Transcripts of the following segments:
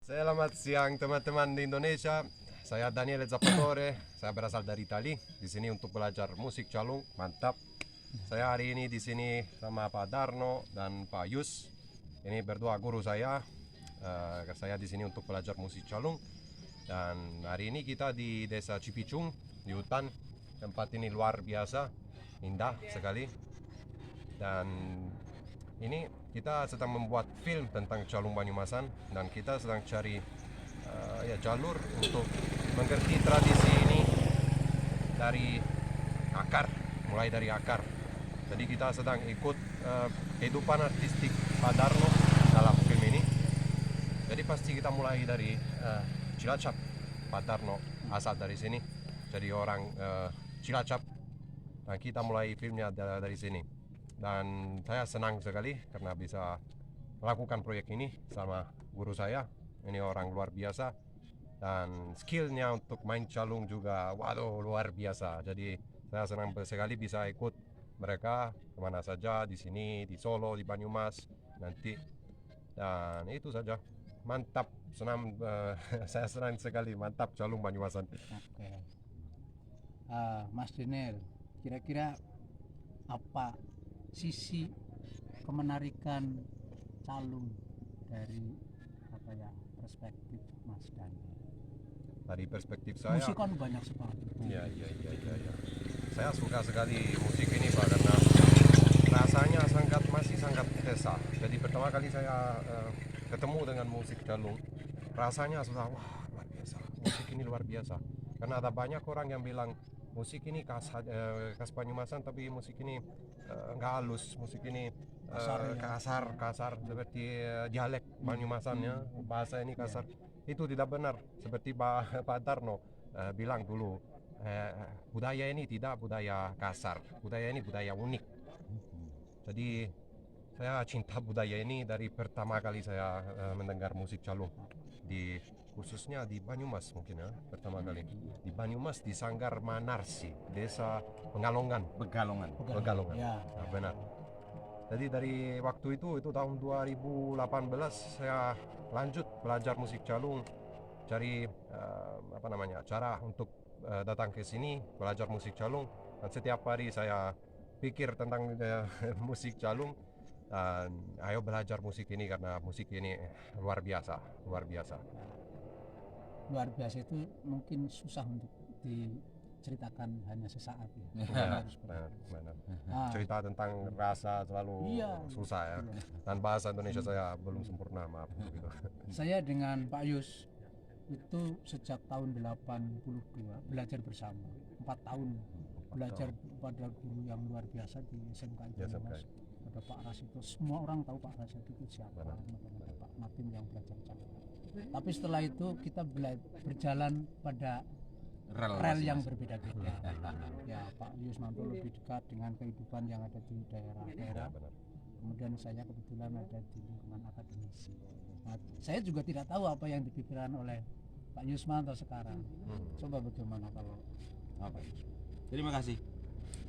Selamat siang teman-teman di Indonesia. Saya Daniele Zappatore. Saya berasal dari Itali. Di sini untuk belajar musik calung. Mantap. Saya hari ini di sini sama Pak Darno dan Pak Yus. Ini berdua guru saya. Saya di sini untuk belajar musik calung. Dan hari ini kita di Desa Cipicung di hutan. Tempat ini luar biasa, indah sekali. Dan ini kita sedang membuat film tentang calung Banyumasan dan kita sedang cari jalur untuk mengerti tradisi ini dari akar, mulai dari akar. Jadi kita sedang ikut kehidupan artistik Pak Darno dalam film ini. Jadi pasti kita mulai dari Cilacap. Pak Darno asal dari sini, jadi orang Cilacap. Nah, kita mulai filmnya dari sini. Dan saya senang sekali karena bisa melakukan proyek ini sama guru saya. Ini orang luar biasa dan skillnya untuk main calung juga waduh luar biasa. Jadi saya senang sekali bisa ikut mereka kemana saja di sini, di Solo, di Banyumas nanti. Dan itu saja. Mantap, senang. Saya senang sekali, mantap calung Banyumasan. Oke. Mas Denel, kira-kira apa sisi kemenarikan calung dari perspektif Mas Daniel? Dari perspektif saya, Musik kan banyak sekali. iya. Saya suka sekali musik ini Pak karena rasanya masih sangat desa. Jadi pertama kali saya ketemu dengan musik calung, rasanya sudah wah luar biasa. Musik ini luar biasa. Karena ada banyak orang yang bilang musik ini khas Banyumasan, tapi musik ini nggak halus. Musik ini kasar seperti dialek Banyumasannya, bahasa ini kasar. Itu tidak benar. Seperti Pak Darno bilang dulu, budaya ini tidak budaya kasar, budaya ini budaya unik. Jadi saya cinta budaya ini dari pertama kali saya mendengar musik calung khususnya di Banyumas mungkin ya, pertama kali di Banyumas di Sanggar Manarsi, Desa Pegalongan. Ya. Nah, benar. Jadi dari waktu itu tahun 2018 saya lanjut belajar musik calung, cari cara untuk datang ke sini belajar musik calung, dan setiap hari saya pikir tentang musik calung dan ayo belajar musik ini karena musik ini luar biasa. Luar biasa itu mungkin susah untuk diceritakan hanya sesaat ya. Benar. Cerita tentang rasa selalu susah ya. Dan bahasa Indonesia saya belum sempurna, maaf untuk itu. Saya dengan Pak Yus itu sejak tahun 82 belajar bersama 4 tahun belajar pada guru yang luar biasa di SMK Banyumas. Ada Pak Rasito, semua orang tahu Pak Rasito itu siapa. Ada Pak Matin yang belajar calung. Tapi setelah itu kita berjalan pada rel yang berbeda-beda. Ya, Pak Yusmanto lebih dekat dengan kehidupan yang ada di daerah-daerah. Kemudian saya kebetulan ada di lingkungan akademisi. Nah, saya juga tidak tahu apa yang dipikirkan oleh Pak Yusmanto sekarang. Coba bagaimana kalau Pak Yus? Terima kasih.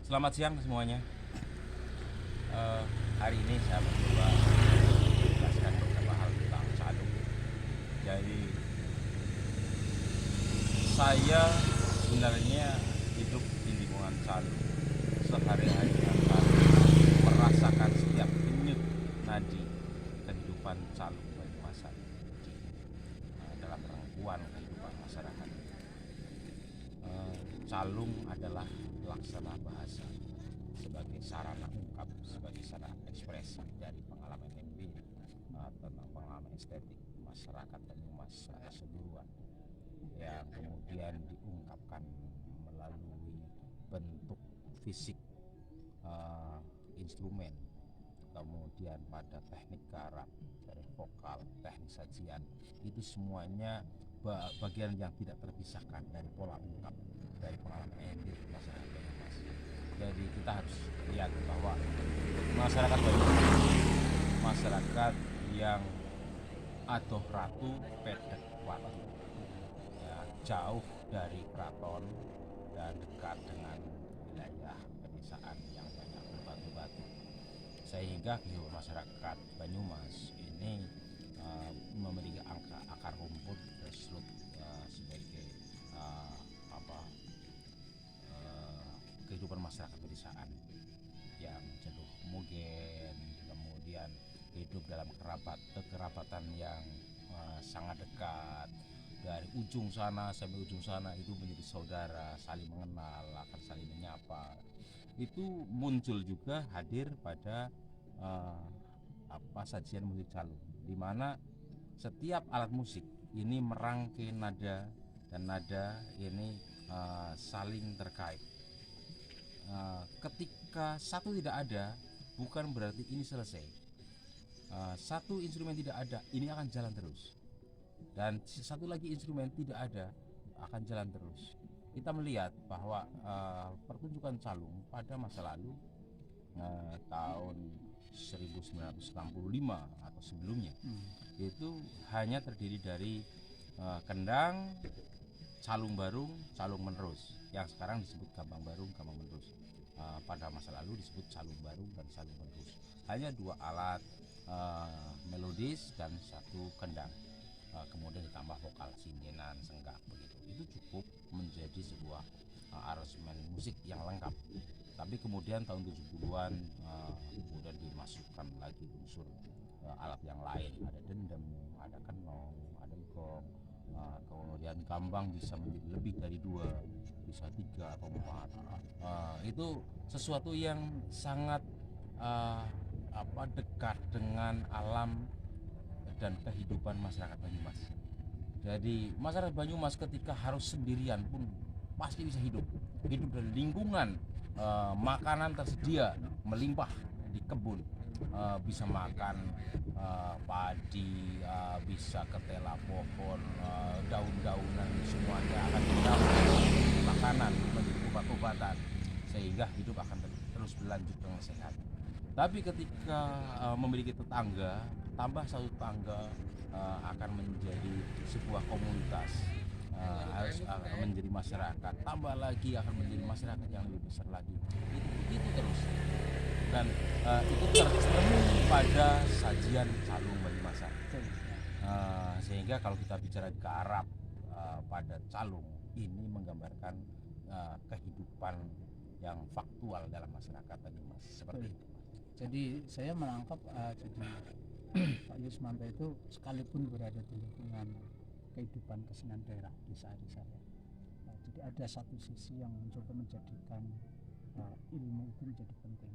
Selamat siang semuanya. Hari ini saya mencoba menjelaskan beberapa hal tentang calung. Jadi saya sebenarnya hidup di lingkungan calung, sehari-hari akan merasakan setiap denyut nadi kehidupan calung Banyumasan dalam rangkuan kehidupan masyarakat. Calung adalah laksana bahasa sebagai sarana ungkap, sebagai sarana ekspresi dari pengalaman empirik tentang pengalaman estetik masyarakat Banyumas keseluruhan yang kemudian diungkapkan melalui bentuk fisik instrumen, kemudian pada teknik garap, dari vokal, teknik sajian, itu semuanya bagian yang tidak terpisahkan dari pola ungkap dari pengalaman empirik masyarakat Banyumas. Jadi kita harus lihat bahwa masyarakat Banyumas masyarakat yang adoh ratu pedek watu, ya, jauh dari keraton dan dekat dengan wilayah pedesaan yang banyak berbatu-batu, sehingga kehidupan masyarakat Banyumas ini memiliki akar rumput dalam kekerabatan yang sangat dekat. Dari ujung sana sampai ujung sana itu menjadi saudara, saling mengenal, akan saling menyapa. Itu muncul juga hadir pada sajian musik calung, di mana setiap alat musik ini merangkai nada, dan nada ini saling terkait. Ketika satu tidak ada, bukan berarti ini selesai. Satu instrumen tidak ada, ini akan jalan terus. Dan satu lagi instrumen tidak ada, akan jalan terus. Kita melihat bahwa pertunjukan calung pada masa lalu, tahun 1965 atau sebelumnya, itu hanya terdiri dari kendang, calung barung, calung menerus, yang sekarang disebut gambang barung, gambang menerus. Pada masa lalu disebut calung barung dan calung menerus. Hanya dua alat melodis dan satu kendang. Kemudian ditambah vokal sindenan, senggak begitu. Itu cukup menjadi sebuah aransemen musik yang lengkap. Tapi kemudian tahun 70-an kemudian dimasukkan lagi unsur alat yang lain, ada dendem, ada kenong, ada gong, kemudian gambang bisa menjadi lebih dari 2, bisa 3 atau 4. Itu sesuatu yang sangat dekat dengan alam dan kehidupan masyarakat Banyumas. Jadi masyarakat Banyumas ketika harus sendirian pun pasti bisa hidup dari lingkungan. Makanan tersedia melimpah di kebun, bisa makan padi, bisa ketela pohon, daun-daunan, semuanya akan didapat makanan menjadi obat-obatan, sehingga hidup akan terus berlanjut dengan sehat. Tapi ketika memiliki tetangga, tambah satu tetangga akan menjadi sebuah komunitas, harus akan menjadi masyarakat, tambah lagi akan menjadi masyarakat yang lebih besar lagi. Itu begitu terus, dan itu tercermin pada sajian calung Banyumasan. Sehingga kalau kita bicara ke Arab pada calung, ini menggambarkan kehidupan yang faktual dalam masyarakat Banyumas seperti itu. Jadi saya menangkap jadi Pak Yusmanto itu sekalipun berada di lingkungan kehidupan kesenian daerah desa-desa, jadi ada satu sisi yang mencoba menjadikan ilmu itu menjadi penting,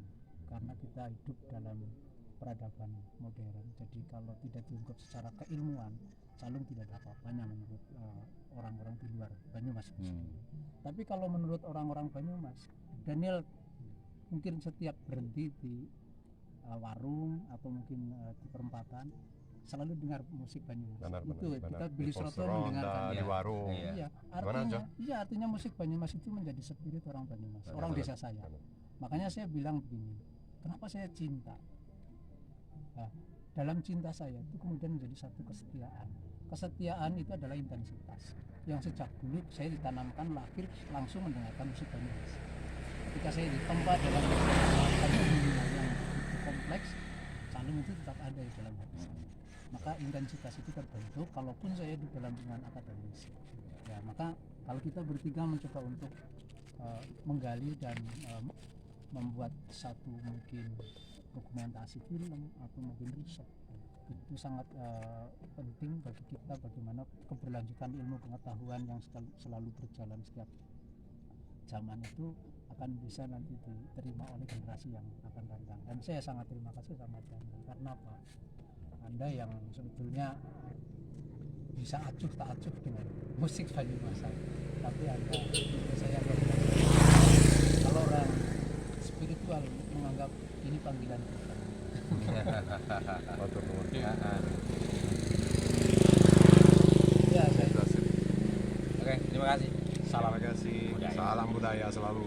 karena kita hidup dalam peradaban modern. Jadi kalau tidak diungkap secara keilmuan, calung tidak ada apa-apanya menurut orang-orang di luar Banyumas. Tapi kalau menurut orang-orang Banyumas, Daniel mungkin setiap berhenti di warung atau mungkin di perempatan selalu dengar musik Banyumas. Benar. Kita beli soto mendengarkan di warung. Iya, artinya musik Banyumas itu menjadi spirit orang Banyumas, orang desa saya. Makanya saya bilang begini, kenapa saya cinta? Nah, dalam cinta saya itu kemudian menjadi satu kesetiaan. Kesetiaan itu adalah intensitas yang sejak dulu saya ditanamkan lahir langsung mendengarkan musik Banyumas. Ketika saya ditempa dalam dunia yang kompleks, calung itu tetap ada di dalam hati saya. Maka intensitas itu terbentuk kalaupun saya di dalam lingkungan akademis. Ya, maka kalau kita bertiga mencoba untuk menggali dan membuat satu mungkin dokumentasi film atau mungkin riset, itu sangat penting bagi kita, bagaimana keberlanjutan ilmu pengetahuan yang selalu berjalan setiap zaman itu akan bisa nanti diterima oleh generasi yang akan datang. Dan saya sangat terima kasih sama Anda, karena apa? Anda yang sebetulnya bisa acuh tak acuh dengan musik Banyumasan, tapi Anda saya kalau orang spiritual menganggap ini panggilan kita. Oke, terima kasih. Salam budaya selalu.